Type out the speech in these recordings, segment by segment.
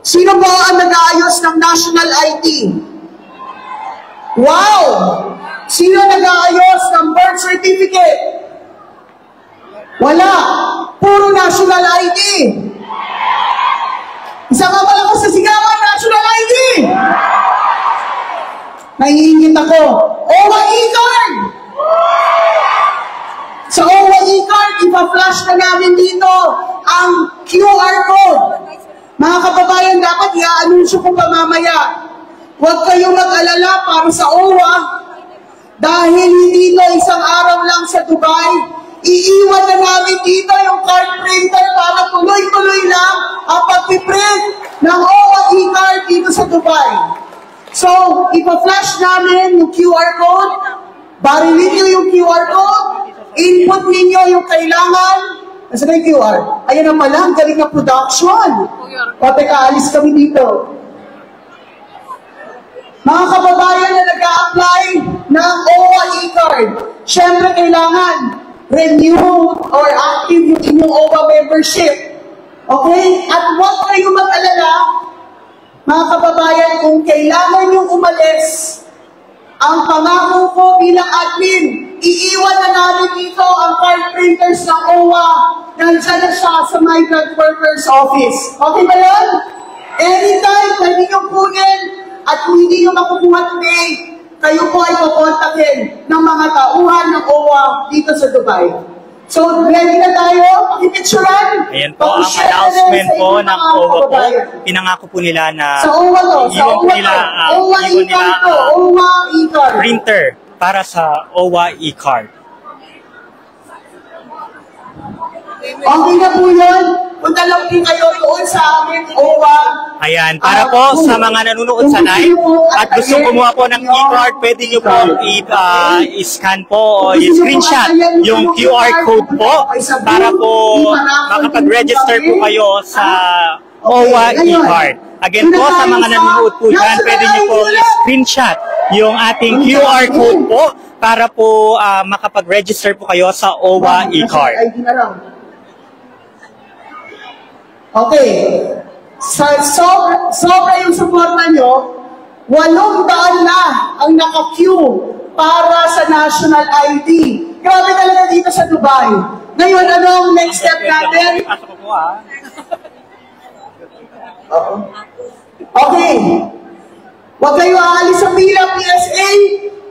Sino po ang nag-aayos ng national ID? Wow! Sino nag-aayos ng birth certificate? Wala. Puro national ID. Isa ka malakas sa sigawan, national ID. Naiingit ako. OWA e-card! Sa OWA e-card, ipa-flash na namin dito ang QR code. Mga kababayan, dapat i-anunsyo ko pa mamaya. Huwag kayong mag-alala para sa OWA dahil hindi ito isang araw lang sa Dubai. Iiwan na namin dito yung card printer para tuloy-tuloy lang ang pag-print ng OWA e-card dito sa Dubai. So, ipa-flash namin yung QR code, barilin nyo yung QR code, input ninyo yung kailangan. Nasa na yung QR? Ayan na pala, ang galing na production. O, teka, alis kami dito. Mga kababayan na nag-a-apply ng OWA e-card, syempre kailangan renew or active yung inyong OWA membership. Okay? At huwag kayong mag-alala, mga kababayan, kung kailangan yung umalis, ang pangako ko bilang admin, iiwan na namin dito ang card printers ng OWA. Nandiyan na siya sa Migrant Workers Office. Okay ba yun? Anytime, pwede nyo kunin. At kung hindi nyo makukuha today, kayo po ay kukontakin ng mga tauhan ng OWA dito sa Dubai. So, ready na tayo? Pakipicturan? Ayan po, ang announcement po ng OWA po. Pinangako po nila na sa OWA to, sa OWA to. OWA e-card to, OWA e-card. Printer para sa OWA e-card. Okay na po yun. Punta lang din kayo doon sa amin, OWA. Ayan, para po sa mga nanonood sa live at gusto kumuha po ng e-card, pwede nyo po i-scan po o i-screenshot yung QR code po para po makapag-register po kayo sa OWA e-card. Again po, sa mga nanonood po dyan, pwede nyo po i-screenshot yung ating QR code po para po makapag-register po kayo sa OWA e-card. Okay. Sobra yung suporta nyo, 800 na ang naka-queue para sa national ID. Grabe talaga dito sa Dubai. Ngayon, ano ang next step natin? Okay. Huwag kayo aalis sa pila, PSA.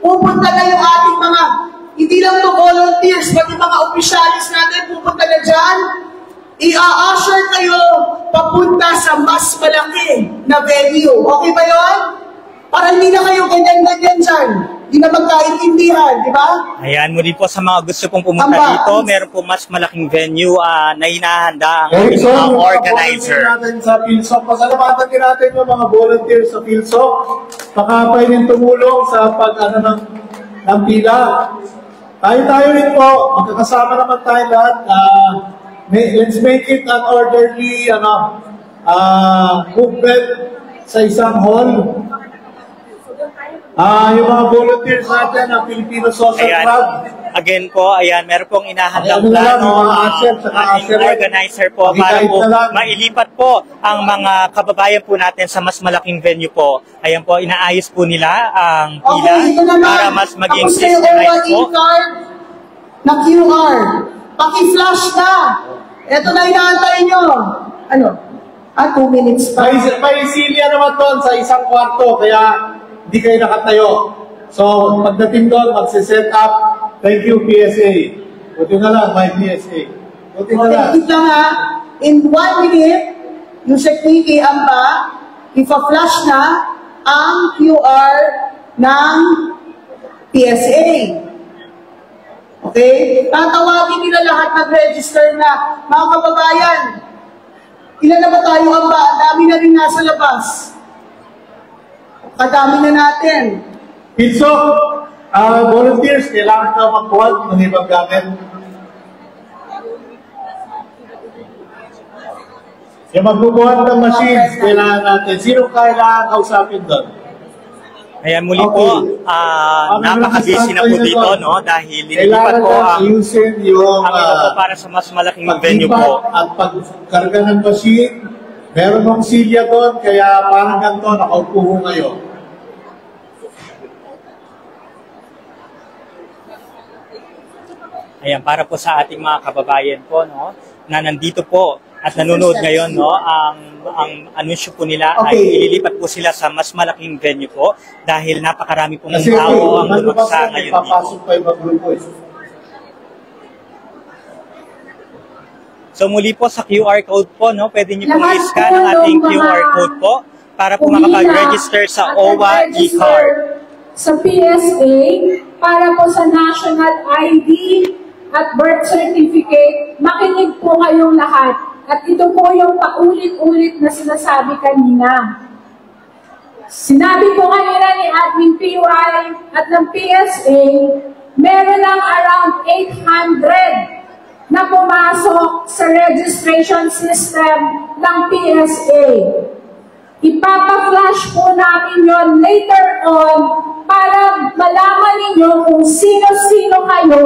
Pupunta na yung ating mga, hindi lang to volunteers, pati mga opisyalis natin, pupunta na dyan. I-a-usher kayo papunta sa mas malaki na venue. Okay ba yun? Para hindi na kayo ganyan-ganyan dyan. Hindi na magkaintindihan, di ba? Ayan, muli po sa mga gusto pong pumunta dito, meron po mas malaking venue na hinahanda ang mga organizer. Natin sa PhilSoc. Pasalamatan din natin yung mga volunteers sa PhilSoc. Baka pwedeng tumulong sa ng pila. Tayo rin po, magkakasama naman tayo lahat. Let's make it an orderly movement sa isang hall. Yung mga volunteers natin ng Filipino Social Club. Again po, ayan, meron pong inahandang plano ang organizer po para po mailipat po ang mga kababayan po natin sa mas malaking venue po. Ayan po, inaayos po nila ang pila para mas maging systemized po. Na QR. Paki-flash na. Ito na inaantay nyo. Ano? 2 minutes pa. May silya naman doon sa isang kwarto, kaya hindi kayo nakatayo. So, pagdating doon, magsiset up. Thank you, PSA. Buti na lang, may PSA. Buti na lang. Okay, lang ha. In 1 minute, yung security amba, ipa-flash na ang QR ng PSA. Okay? Tatawagin nila lahat nag-register na. Mga kababayan, ilan na ba tayo ang ba? Ang dami na rin nasa labas. Kadami na natin. PhilSoc, volunteers, kailangan na magbuhat ng ibang gamit. Yung magbubuhat ng machines, kailangan natin. Sino kailangan kausapin doon? Ayan, muli po, napaka-busy na po dito, no? Dahil nilipat po ang yung po para sa mas malaking venue po. At pagkarga ng machine, Meron mong silya doon, kaya parang ganito, nakaupo ho kayo. Ayan, para po sa ating mga kababayan po, no, na nandito po at nanonood ngayon, no, ang anunsyo po nila ay ililipat po sila sa mas malaking venue po dahil napakarami pong Kasi tao ang lumagsa ngayon dito. papasok pa ibang grupo eh. So muli po sa QR code po, no, pwede niyo pong Lahat i-scan po ang ating ng mga QR code po para po pumila makapag-register sa at OWA nag-register e-card. sa PSA para po sa national ID at birth certificate. Makinig po kayong lahat. At ito po yung paulit-ulit na sinasabi kanina. Sinabi po kanina ni Admin PY at ng PSA, meron lang around 800 na pumasok sa registration system ng PSA. Ipapa-flash po namin yon later on para malaman ninyo kung sino-sino kayo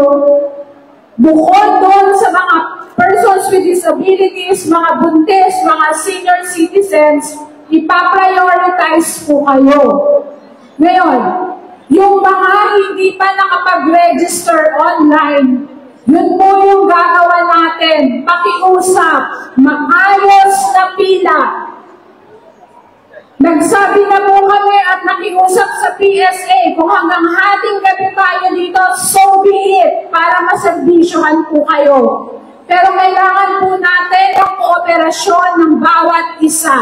bukod doon sa mga persons with disabilities, mga buntis, mga senior citizens, ipaprioritize po kayo. Ngayon, yung mga hindi pa nakapag-register online, yun po yung gagawa natin. Pakiusap, maayos na pila. Nagsabi na po kami at nakiusap sa PSA kung hanggang hating gabi tayo dito, so be it, para maservisyohan po kayo. Pero kailangan po natin ang kooperasyon ng bawat isa.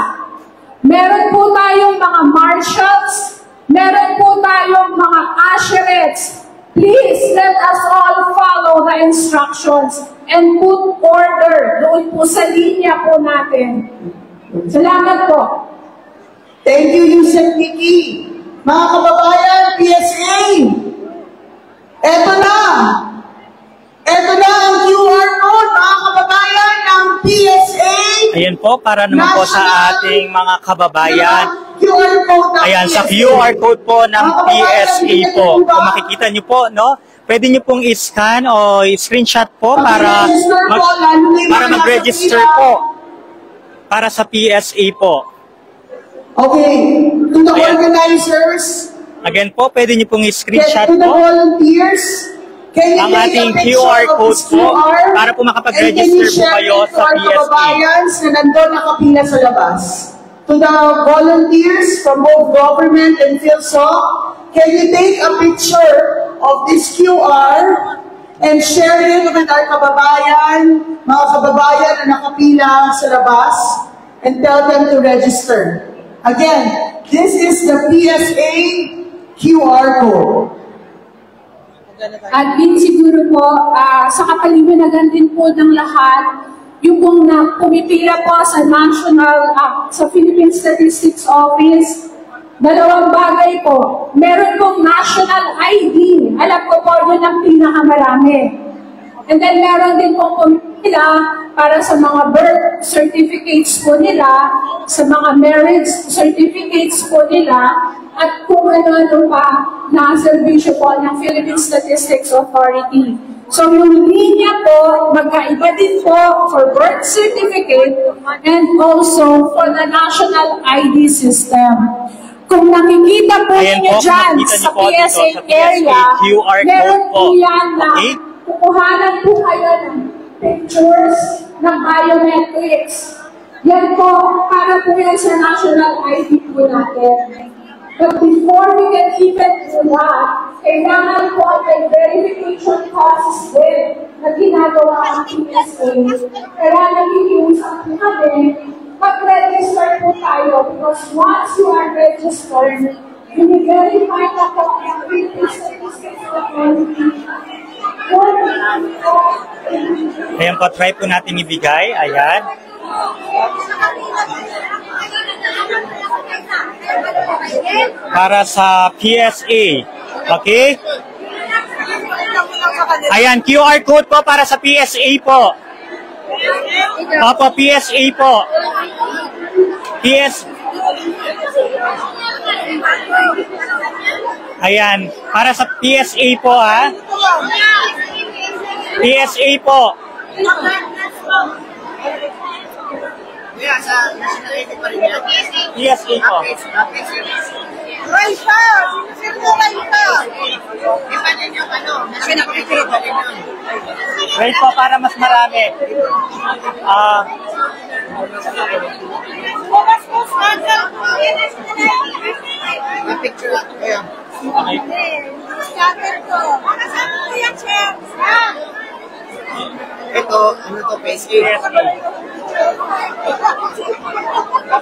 Meron po tayong mga marshals, meron po tayong mga usherettes. Please let us all follow the instructions and put order doon po sa linya po natin. Salamat po. Thank you, Yusef Kiki. Mga kababayan, PSA. Eto na. Ito na ang QR code, mga kababayan, ng PSA. Ayan po, para naman po sa ating mga kababayan. QR code ng Ayan, sa PSA. QR code po ng Mga kababayan, PSA nakikita po. niyo ba? Kung makikita niyo po, no? Pwede niyo pong i-scan o i-screenshot po para mag-register po para sa PSA po. Okay, to the Ayan. organizers, Again po, pwede niyo pong i-screenshot to the po volunteers, can you ang take ating a picture QR of code this po QR, para po and makapag-register can you po share kayo it to sa our PSA. kababayans na nandun nakapila sa labas? To the volunteers from both government and PhilSoc, can you take a picture of this QR and share it with our kababayan, mga kababayan na nakapila sa labas, and tell them to register? Again, this is the PSA QR code. At din siguro po, sa kapaliwanagan din po ng lahat, yung pong pumipila po sa sa Philippine Statistics Office, dalawang bagay po. Meron pong national ID. Alam ko po, yun ang pinakamarami. And then meron din pong pumipila para sa mga birth certificates po nila, sa mga marriage certificates po nila, at kung ano-ano pa na serbisyo po ng Philippine Statistics Authority. So yung linya po, magkaiba din po for birth certificate and also for the national ID system. Kung nakikita po Ayan ninyo po, dyan makikita sa niyo po dito PSA sa PSA area, QR code meron po. po yan na Okay? kukuhanan po kayo ng pictures ng biometrics. Yan po, para po yan sa national ID po natin. But before we can even do that, kailangan po ang verification process din na ginagawa ang PSA. Kaya nakikiusap po kami, mag-register po tayo because once you are registered, you will verify na po ang Philippine Statistics Authority. Ayan po, try po natin ibigay. Ayan. Para sa PSA. Okay? Ayan, QR code po para sa PSA po. Opo, PSA po. Ayan, para sa PSA po ha. PSA po. Nasa national ID pa rin yan. PSA po. Raisa! Sino mo Raisa? Iba din yung ano, kasi nakapitiro pa rin yun. Wait po para mas marami. Picture lang. Ayan. Ito, ano to, face A.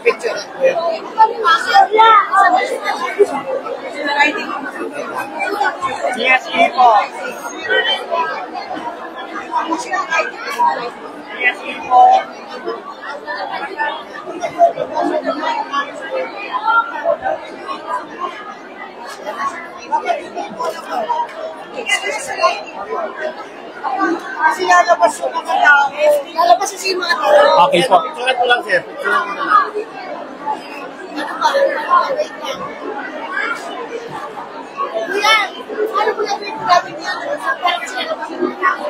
Picture lang. PSA po. PSA po. Kasi lalabas yung mga tao. Lalabas kasi yung mga tao. Okay po. Picture ko lang, sir. Picture ko na lang. Ano ba? Wait lang. Yan! Ano po natin yung gawin yan? Parang kasi lalabas yung mga tao.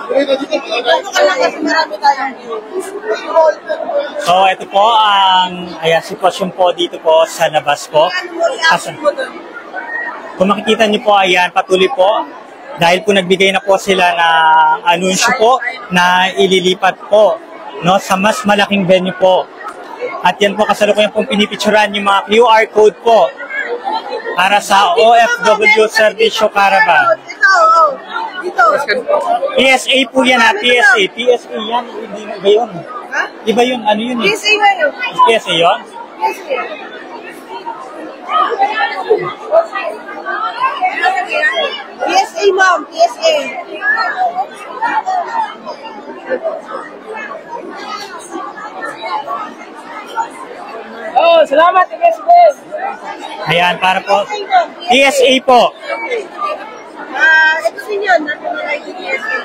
Ano ka lang kasi marami tayong So, ito po ang sitwasyon po dito po sa labas po. Kung makikita niyo po, ayan, patuloy po. Dahil po nagbigay na po sila ng anunsyo po na ililipat po, no, sa mas malaking venue po. At yan po kasalukuyan pong pinipicturan yung mga QR code po para sa OFW Servicio Caravan. Dito. PSA po yan ha, PSA. PSA yan, hindi iba yun. Iba yun, ano yun eh? PSA ba yun? PSA yun? PSA ma'am, PSA. Oh, salamat, President. Ayan, para po. PSA po. Ito din yun, national ID PSA.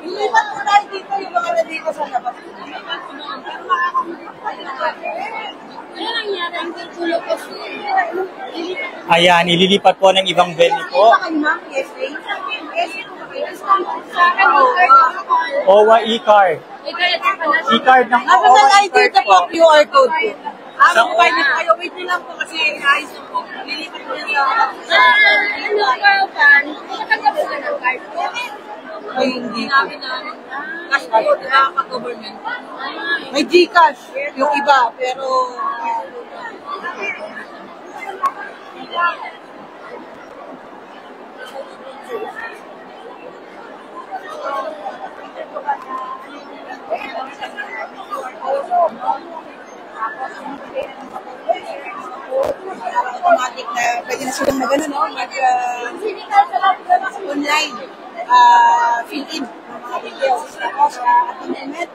Ilipat mo tayo dito yung mga nandito sa labas. Ayan, ililipat po ng ibang venue po. OWA e-card. E-card ng OWA National ID e-card ito po, po. QR code po. Sa Ang pwede kayo, wait nyo lang po kasi ayos na po. Lilipat mo yan sa... Ay, hindi namin na... Cash po, ka-government. May Gcash, yung iba, pero... Automatic na pwede na silang mag-ano, no? Online fill-in ng mga details. Tapos, at the moment,